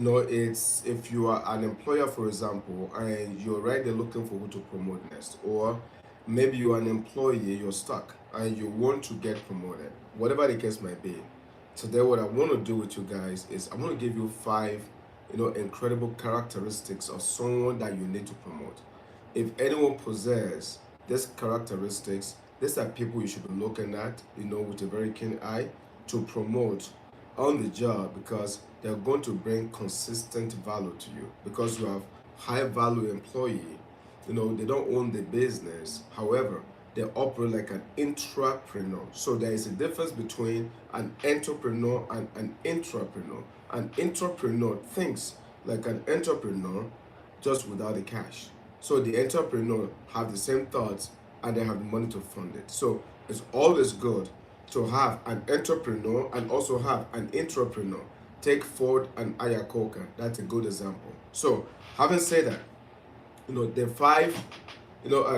It's if you are an employer, for example, and you're right there looking for who to promote next, or maybe you're an employee, you're stuck, and you want to get promoted, whatever the case might be. Today, what I want to do with you guys is I'm going to give you five, incredible characteristics of someone that you need to promote. If anyone possess these characteristics, these are people you should be looking at, with a very keen eye to promote on the job because they're going to bring consistent value to you because you have high value employee. They don't own the business. However, they operate like an intrapreneur. So there is a difference between an entrepreneur and an intrapreneur. An entrepreneur thinks like an entrepreneur just without the cash. So the entrepreneur have the same thoughts and they have the money to fund it. So it's always good to have an entrepreneur and also have an intrapreneur. Take Ford and Ayakoka. That's a good example. So having said that, the five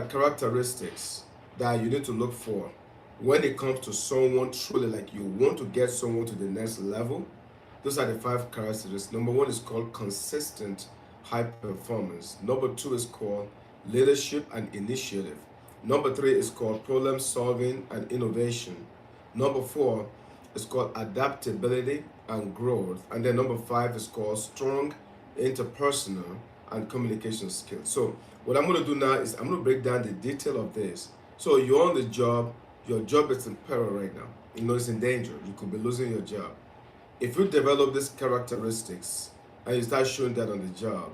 characteristics that you need to look for when it comes to someone truly like you want to get someone to the next level. Those are the five characteristics. Number one is called consistent high performance. Number two is called leadership and initiative. Number three is called problem solving and innovation. Number four is called adaptability and growth. And then number five is called strong interpersonal and communication skills. So what I'm going to do now is I'm going to break down the detail of this. So you're on the job, your job is in peril right now. It's in danger. You could be losing your job. If you develop these characteristics and you start showing that on the job,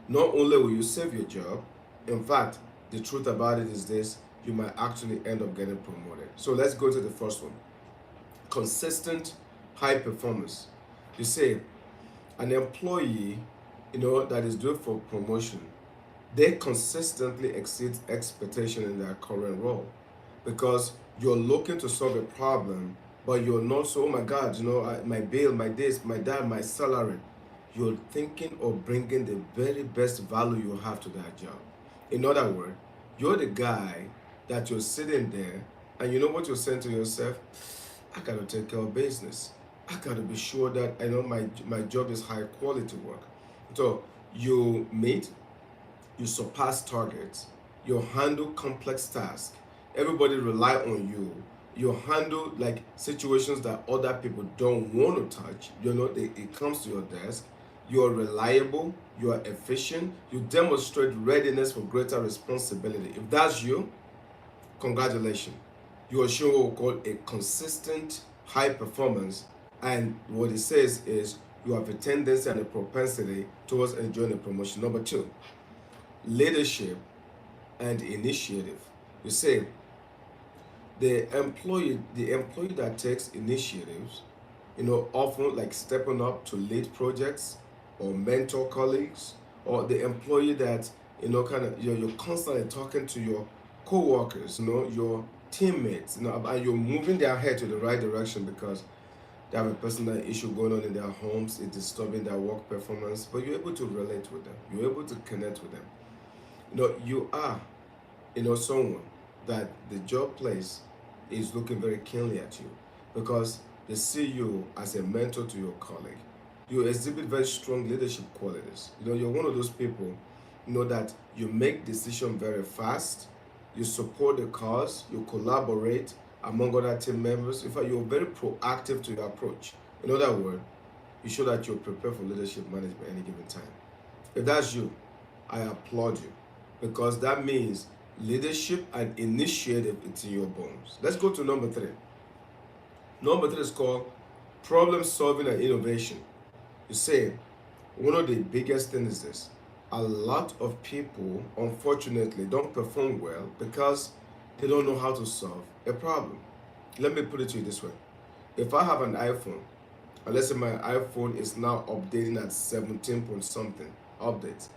not only will you save your job, in fact, the truth about it is this, you might actually end up getting promoted. So let's go to the first one. Consistent high performance. You say an employee, that is due for promotion, they consistently exceed expectation in their current role because you're looking to solve a problem, but you're not so, oh my God, my bill, my this, my that, my salary. You're thinking of bringing the very best value you have to that job. In other words, you're the guy that you're sitting there and you know what you're saying to yourself? I gotta take care of business. I gotta be sure that I know my job is high quality work. So you meet, you surpass targets, you handle complex tasks, everybody rely on you, you handle like situations that other people don't want to touch, it comes to your desk, you are reliable, you are efficient, you demonstrate readiness for greater responsibility. If that's you, congratulations. You are showing what we call a consistent high performance, and what it says is you have a tendency and a propensity towards enjoying a promotion. Number two, leadership and initiative. You say the employee that takes initiatives, often like stepping up to lead projects or mentor colleagues, or the employee that kind of you're constantly talking to your co-workers, your teammates, and you're moving their head to the right direction because they have a personal issue going on in their homes, it's disturbing their work performance, but you're able to relate with them, you're able to connect with them. You are, someone that the job place is looking very keenly at you because they see you as a mentor to your colleague. You exhibit very strong leadership qualities. You're one of those people, that you make decisions very fast, you support the cause, you collaborate among other team members. In fact, you're very proactive to your approach. In other words, you show that you're prepared for leadership management at any given time. If that's you, I applaud you because that means leadership and initiative is in your bones. Let's go to number three. Number three is called problem solving and innovation. You say one of the biggest things is this. A lot of people, unfortunately, don't perform well because they don't know how to solve a problem. Let me put it to you this way. If I have an iPhone, and let's say my iPhone is now updating at 17 point something updates.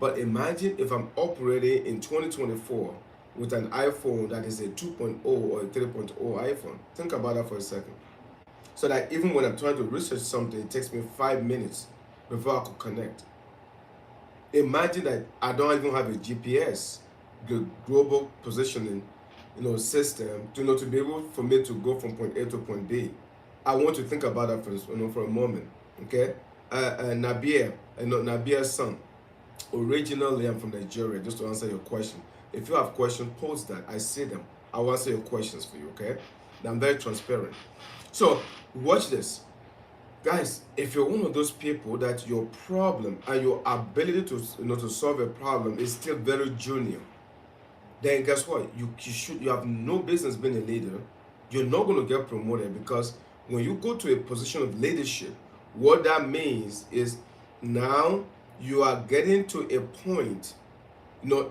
But imagine if I'm operating in 2024 with an iPhone that is a 2.0 or a 3.0 iPhone. Think about that for a second. So that even when I'm trying to research something, it takes me 5 minutes before I could connect. Imagine that I don't even have a GPS, the global positioning, system, to be able for me to go from point A to point B. I want to think about that for a moment, okay? Nabia, Nabia's son. Originally, I'm from Nigeria, just to answer your question. If you have questions, post that. I see them. I'll answer your questions for you, okay? I'm very transparent. So, watch this. Guys, if you're one of those people that your problem and your ability to solve a problem is still very junior, then guess what? You have no business being a leader. You're not going to get promoted, because when you go to a position of leadership, what that means is now you are getting to a point,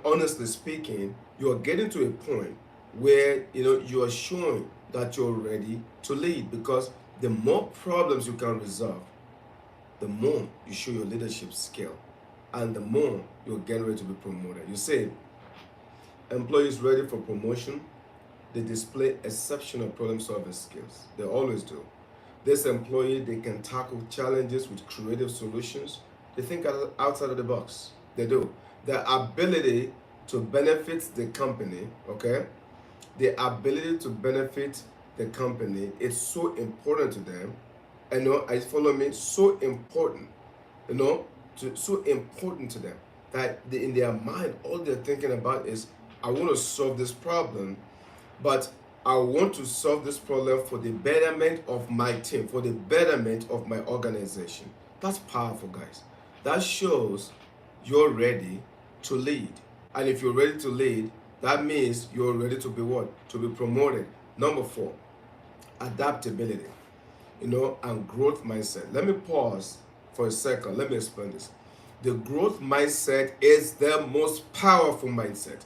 honestly speaking, you are getting to a point where you are showing that you're ready to lead, because the more problems you can resolve, the more you show your leadership skill, and the more you're getting ready to be promoted. You say employees ready for promotion, they display exceptional problem solving skills. They always do. This employee, they can tackle challenges with creative solutions. They think outside of the box. They do. Their ability to benefit the company, okay? The ability to benefit the company is so important to them. I follow me, so important, so important to them that in their mind, all they're thinking about is, I want to solve this problem, but I want to solve this problem for the betterment of my team, for the betterment of my organization. That's powerful, guys. That shows you're ready to lead. And if you're ready to lead, that means you're ready to be what? To be promoted. Number 4, adaptability, and growth mindset. Let me pause for a second. Let me explain this. The growth mindset is the most powerful mindset,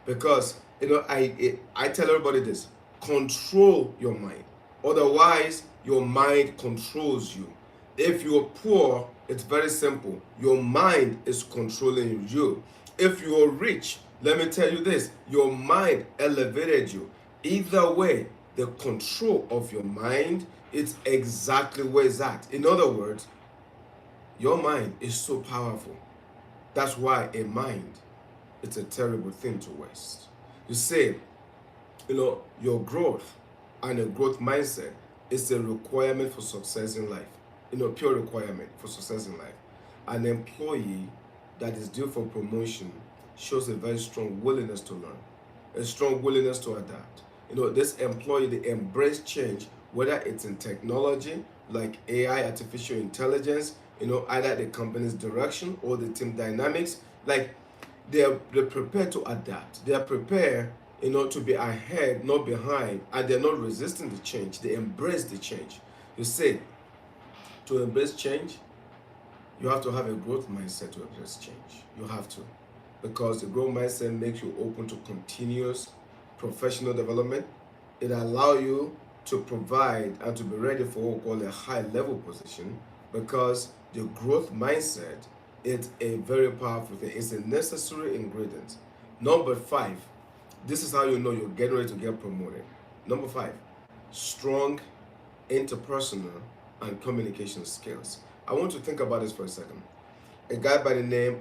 because I tell everybody this: control your mind. Otherwise, your mind controls you. If you're poor, it's very simple. Your mind is controlling you. If you're rich, let me tell you this: your mind elevated you. Either way, the control of your mind, it's exactly where it's at. In other words, your mind is so powerful. That's why a mind, it's a terrible thing to waste. You say, your growth and a growth mindset is a requirement for success in life. Pure requirement for success in life. An employee that is due for promotion shows a very strong willingness to learn, a strong willingness to adapt. This employee, they embrace change, whether it's in technology like AI, artificial intelligence, either the company's direction or the team dynamics. Like they're prepared to adapt. They are prepared, to be ahead, not behind, and they're not resisting the change. They embrace the change. You see, to embrace change, you have to have a growth mindset to embrace change. You have to, because the growth mindset makes you open to continuous professional development. It allows you to provide and to be ready for what we call a high level position, because the growth mindset, it's a very powerful thing. It's a necessary ingredient. Number 5, this is how you know you're getting ready to get promoted. Number 5, strong interpersonal and communication skills. I want to think about this for a second. A guy by the name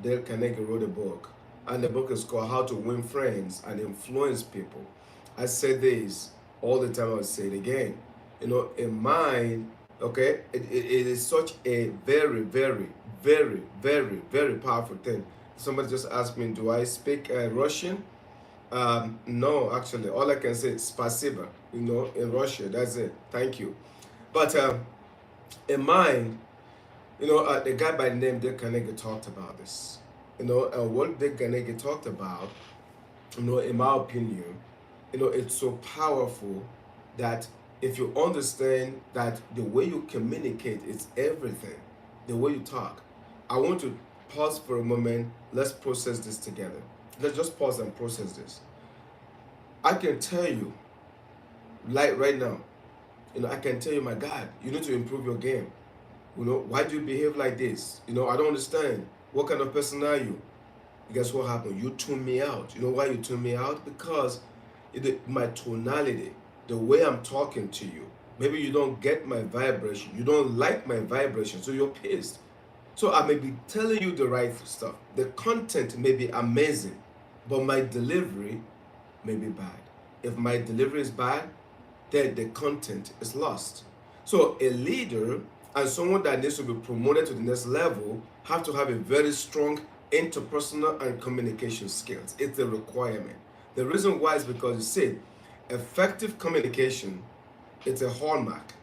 Dale Carnegie wrote a book, and the book is called How to Win Friends and Influence People. I say this all the time, I'll say it again. A mind, okay, it is such a very, very, very, very, very powerful thing. Somebody just asked me, do I speak Russian? No, actually, all I can say is spasiba, in Russia. That's it. Thank you. But a mind, the guy by the name Dick Carnegie talked about this. And what Dick Carnegie talked about, in my opinion, it's so powerful that if you understand that the way you communicate is everything, the way you talk. I want to pause for a moment. Let's process this together. Let's just pause and process this. I can tell you, like right now, I can tell you, my God, you need to improve your game. Why do you behave like this? I don't understand. What kind of person are you? Guess what happened? You tune me out. You know why you tune me out? Because my tonality, the way I'm talking to you, maybe you don't get my vibration. You don't like my vibration, so you're pissed. So I may be telling you the right stuff. The content may be amazing, but my delivery may be bad. If my delivery is bad, then the content is lost. So a leader and someone that needs to be promoted to the next level have to have a very strong interpersonal and communication skills. It's a requirement. The reason why is because you see, effective communication, it's a hallmark,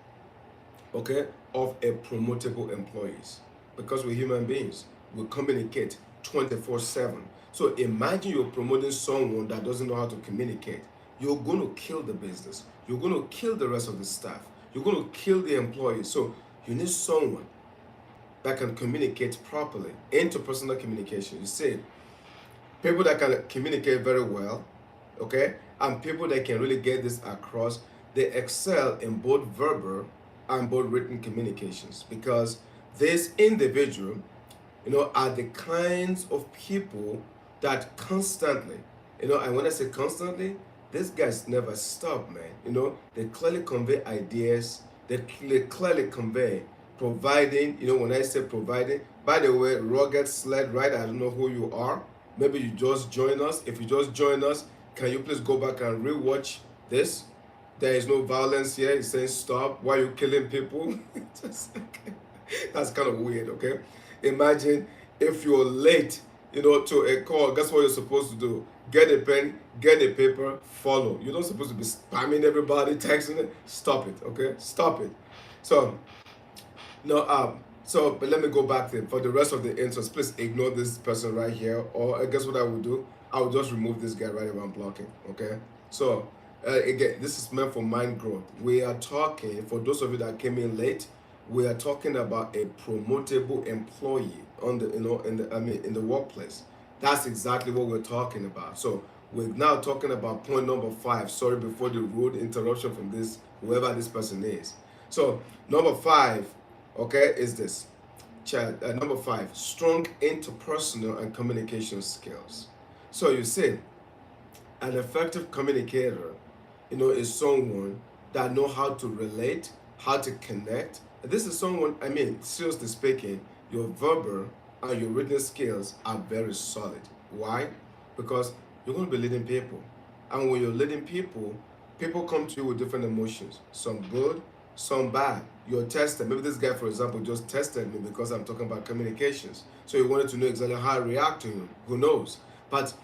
okay, of a promotable employees. Because we're human beings, we communicate 24/7. So imagine you're promoting someone that doesn't know how to communicate. You're going to kill the business. You're going to kill the rest of the staff. You're going to kill the employees. So you need someone that can communicate properly, interpersonal communication. You see, people that can communicate very well, okay, and people that can really get this across, they excel in both verbal and both written communications, because this individual, are the kinds of people that constantly, and when I say constantly, these guys never stop, man. They clearly convey ideas, they clearly convey providing, when I say providing, by the way, rugged sled, right? I don't know who you are. Maybe you just join us. If you just join us, can you please go back and rewatch this? There is no violence here. It's saying stop. Why are you killing people? That's kind of weird, okay? Imagine if you're late, to a call. Guess what you're supposed to do? Get a pen, get a paper, follow. You're not supposed to be spamming everybody, texting it. Stop it, okay? Stop it. So, no, but let me go back to for the rest of the intros. Please ignore this person right here, or I guess what I will do, I will just remove this guy right around blocking. Okay. So again, this is meant for mind growth. We are talking, for those of you that came in late, we are talking about a promotable employee on the in the workplace. That's exactly what we're talking about. So we're now talking about point number 5. Sorry before the rude interruption from this whoever this person is. So number 5, okay, is this. Number 5, strong interpersonal and communication skills. So you see, an effective communicator, is someone that know how to relate, how to connect. This is someone, seriously speaking, your verbal and your written skills are very solid. Why? Because you're going to be leading people. And when you're leading people, people come to you with different emotions. Some good, some bad. You're tested. Maybe this guy, for example, just tested me because I'm talking about communications. So he wanted to know exactly how I react to him. Who knows? But,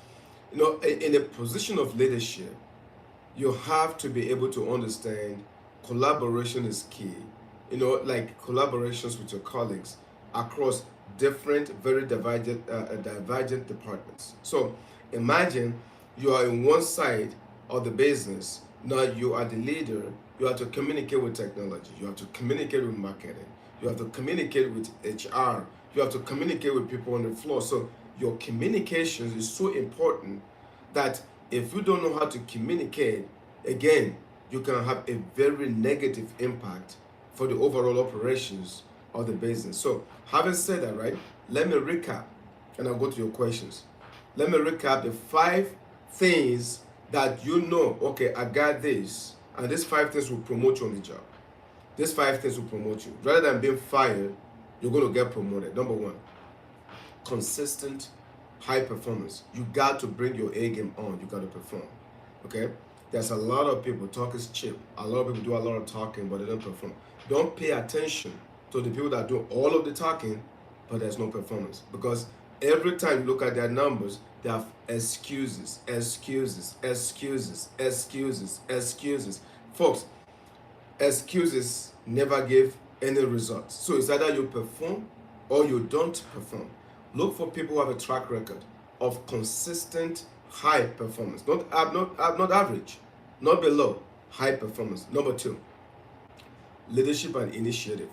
in a position of leadership, you have to be able to understand collaboration is key. Like collaborations with your colleagues across different, very divergent departments. So imagine you are in one side of the business. Now you are the leader. You have to communicate with technology. You have to communicate with marketing. You have to communicate with HR. You have to communicate with people on the floor. So your communications is so important that if you don't know how to communicate, again, you can have a very negative impact for the overall operations of the business. So having said that, right, let me recap and I'll go to your questions. Let me recap the 5 things that okay, I got this, and these 5 things will promote you on the job. These 5 things will promote you. Rather than being fired, you're going to get promoted. Number 1, consistent high performance. You got to bring your A game on. You got to perform. Okay? There's a lot of people, talk is cheap. A lot of people do a lot of talking, but they don't perform. Don't pay attention to the people that do all of the talking, but there's no performance. Because every time you look at their numbers, they have excuses, excuses, excuses, excuses, excuses. Folks, excuses never give any results. So it's either you perform or you don't perform. Look for people who have a track record of consistent high performance, not average, not below, high performance. Number 2, leadership and initiative.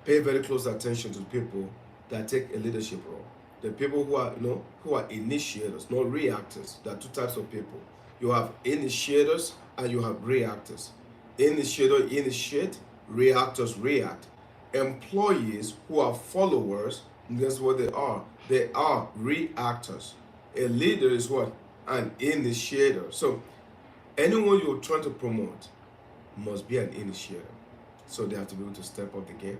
Pay very close attention to the people that take a leadership role. The people who are initiators, not reactors. There are 2 types of people. You have initiators and you have reactors. Initiator initiate, reactors react. Employees who are followers, guess what they are? They are reactors. A leader is what? An initiator. So anyone you're trying to promote must be an initiator. So they have to be able to step up the game.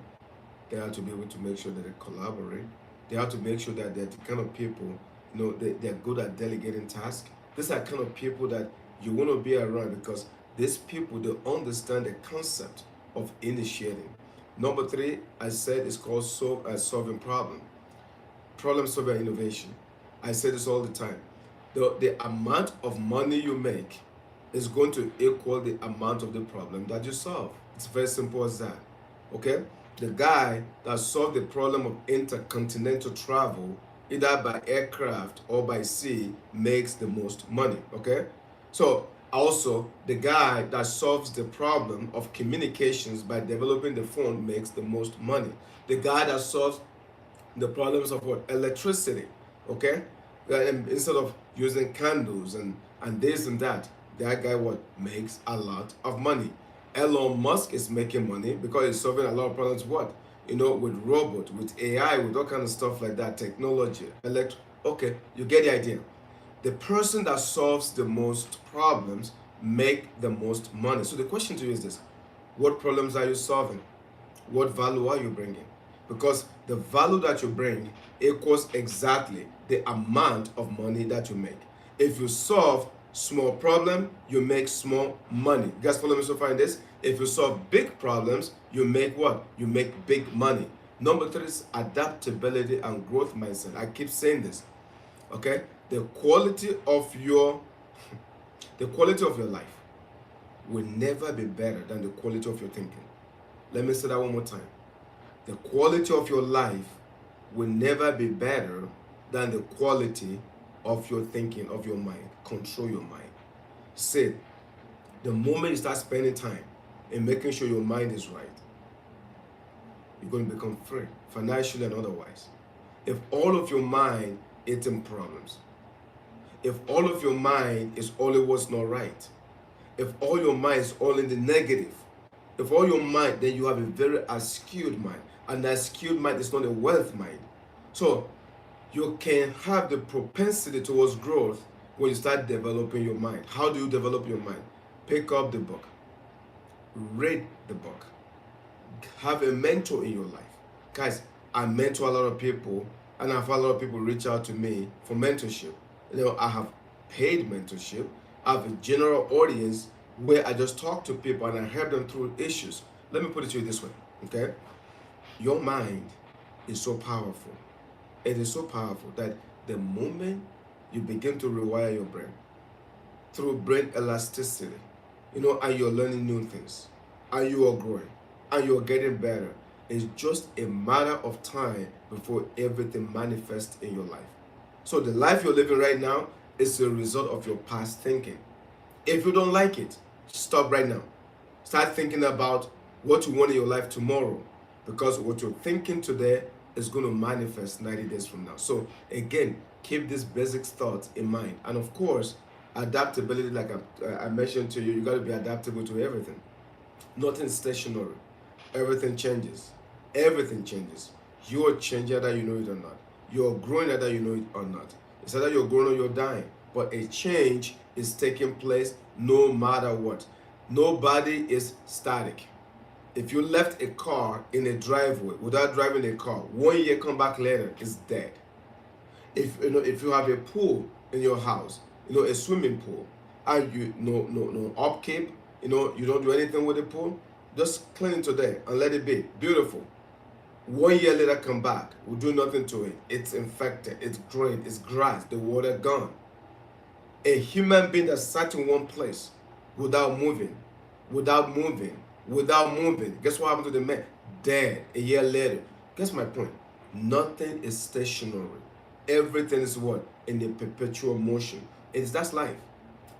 They have to be able to make sure that they collaborate. They have to make sure that they're the kind of people, they're good at delegating tasks. These are kind of people that you want to be around, because these people, they understand the concept of initiating. Number three, I said, is called solving problem solving and innovation. I say this all the time. The amount of money you make is going to equal the amount of the problem that you solve. It's very simple as that. Okay? The guy that solved the problem of intercontinental travel, either by aircraft or by sea, makes the most money. Okay? So, also, the guy that solves the problem of communications by developing the phone makes the most money. The guy that solves the problems of what? Electricity. Okay? And instead of using candles and this and that guy what? Makes a lot of money. Elon Musk is making money because he's solving a lot of problems. What? With robot, with AI, with all kind of stuff like that, technology, okay, you get the idea. The person that solves the most problems make the most money. So the question to you is this: what problems are you solving? What value are you bringing? Because the value that you bring equals exactly the amount of money that you make. If you solve small problem, you make small money. You guys follow me so far in this? If you solve big problems, you make what? You make big money. Number three is adaptability and growth mindset. I keep saying this. Okay? The quality of your life will never be better than the quality of your thinking. Let me say that one more time. The quality of your life will never be better than the quality of your thinking, of your mind. Control your mind. Say, the moment you start spending time in making sure your mind is right, you're going to become free, financially and otherwise. If all of your mind is in problems, if all of your mind is only what's not right, if all your mind is all in the negative, if all your mind, then you have a very skewed mind. And that skewed mind is not a wealth mind. So you can have the propensity towards growth when you start developing your mind. How do you develop your mind? Pick up the book. Read the book. Have a mentor in your life. Guys, I mentor a lot of people, and I've had a lot of people reach out to me for mentorship. I have paid mentorship. I have a general audience where I just talk to people and I help them through issues. Let me put it to you this way, okay? Your mind is so powerful. It is so powerful that the moment you begin to rewire your brain through brain elasticity, and you're learning new things, and you are growing, and you're getting better, it's just a matter of time before everything manifests in your life. So the life you're living right now is a result of your past thinking. If you don't like it, stop right now. Start thinking about what you want in your life tomorrow, because what you're thinking today is going to manifest 90 days from now. So again, keep these basic thoughts in mind. And of course, adaptability, like I mentioned to you, you got to be adaptable to everything. Nothing stationary. Everything changes. Everything changes. You're changing whether you know it or not. You're growing whether you know it or not. It's either you're growing or you're dying. But a change is taking place no matter what. Nobody is static. If you left a car in a driveway without driving a car, 1 year come back later, it's dead. If you have a pool in your house, a swimming pool, and you no upkeep, you don't do anything with the pool, just clean it today and let it be beautiful. 1 year later, come back, we'll do nothing to it. It's infected, it's green, it's grass, the water gone. A human being that sat in one place without moving, guess what happened to the man? Dead. A year later. Guess my point. Nothing is stationary. Everything is what? In a perpetual motion. That's life.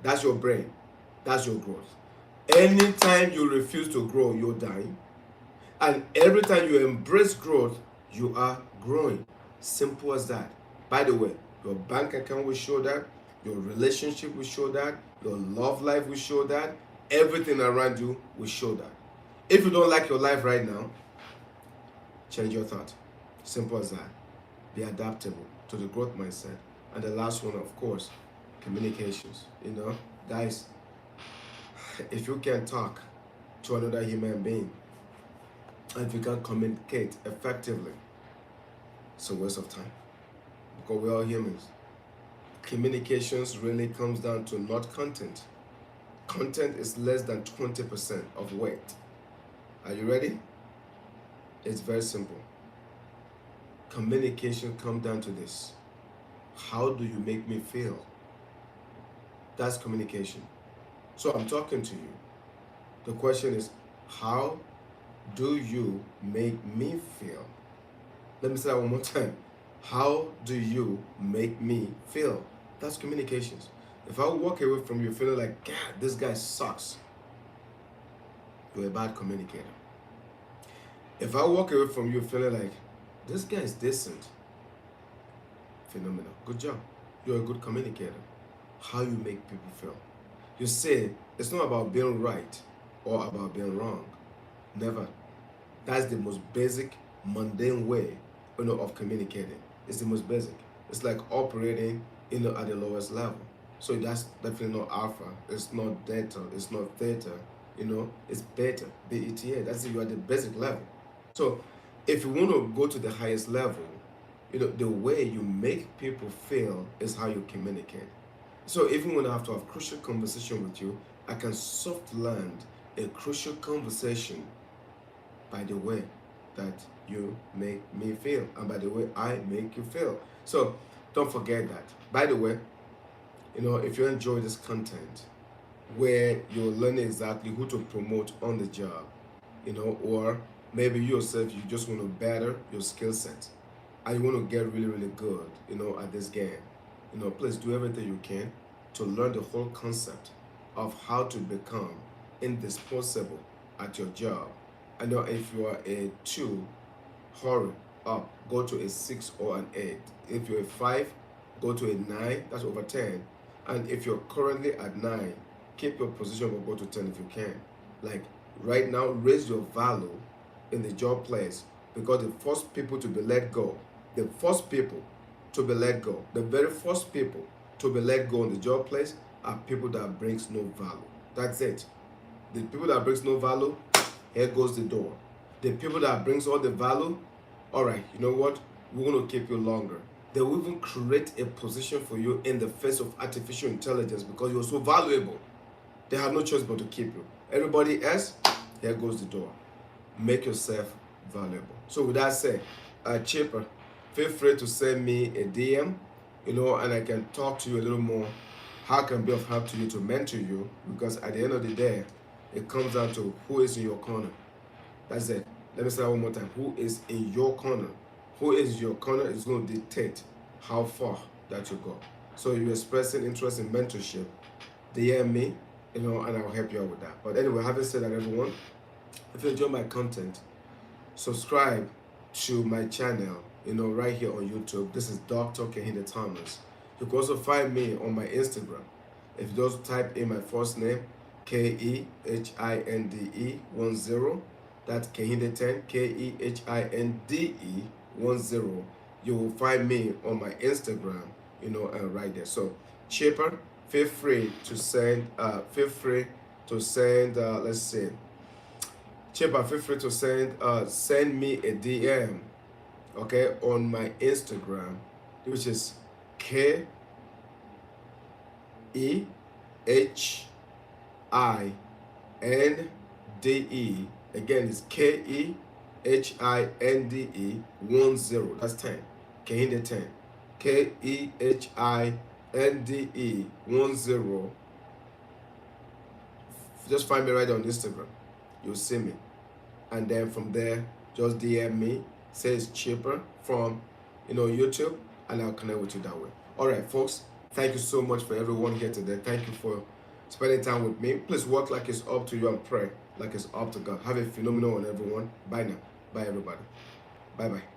That's your brain. That's your growth. Anytime you refuse to grow, you're dying. And every time you embrace growth, you are growing. Simple as that. By the way, your bank account will show that. Your relationship will show that. Your love life will show that. Everything around you will show that. If you don't like your life right now, change your thought. Simple as that. Be adaptable to the growth mindset. And the last one, of course, communications. Guys, if you can talk to another human being, and if you can communicate effectively, it's a waste of time. Because we're all humans. Communications really comes down to not content. Content is less than 20% of weight. Are you ready? It's very simple. Communication comes down to this. How do you make me feel? That's communication. So I'm talking to you. The question is, how do you make me feel? Let me say that one more time. How do you make me feel? That's communications. If I walk away from you feeling like, God, this guy sucks, you're a bad communicator. If I walk away from you feeling like, this guy is decent, phenomenal, good job. You're a good communicator. How you make people feel. You say, it's not about being right or about being wrong. Never. That's the most basic, mundane way, of communicating. It's the most basic. It's like operating, at the lowest level. So that's definitely not alpha. It's not delta. It's not theta. It's beta. BETA. That's it. You are the basic level. So if you want to go to the highest level, the way you make people feel is how you communicate. So even when I have to have crucial conversation with you, I can soft land a crucial conversation by the way that you make me feel and by the way I make you feel. So don't forget that. By the way, if you enjoy this content where you're learning exactly who to promote on the job, or maybe you yourself, you just want to better your skill set and you want to get really, really good, at this game, please do everything you can to learn the whole concept of how to become indispensable at your job. I know if you are a 2, hurry up, go to a 6 or an 8. If you're a 5, go to a 9, that's over 10. And if you're currently at 9, keep your position or go to 10 if you can. Like right now, raise your value in the job place, because the first people to be let go, the very first people to be let go in the job place are people that brings no value. That's it. The people that brings no value, here goes the door. The people that brings all the value, all right, you know what? We're going to keep you longer. They will even create a position for you in the face of artificial intelligence because you're so valuable. They have no choice but to keep you. Everybody else, here goes the door. Make yourself valuable. So with that said, Chipper, feel free to send me a DM, and I can talk to you a little more. How can I be of help to you to mentor you? Because at the end of the day, it comes down to who is in your corner. That's it. Let me say that one more time. Who is in your corner? Who is in your corner is going to dictate how far that you go. So you're expressing interest in mentorship, DM me, and I'll help you out with that. But anyway, having said that, everyone, if you enjoy my content, subscribe to my channel, right here on YouTube. This is Dr. Kehinde Thomas. You can also find me on my Instagram. If you just type in my first name, Kehinde 10, that's Kehinde 10, Kehinde 10, you will find me on my Instagram, and right there. So, Chipper, feel free to send, let's see. Chipper, feel free to send me a DM, okay, on my Instagram, which is KEHINDE. Again, it's KEHINDE 10. That's 10. Kehinde 10. KEHINDE 10. Just find me right on Instagram. You'll see me. And then from there, just DM me. Say it's Chipper from YouTube, and I'll connect with you that way. All right, folks. Thank you so much for everyone here today. Thank you for spending time with me. Please work like it's up to you and pray like it's up to God. Have a phenomenal one, everyone. Bye now. Bye, everybody. Bye-bye.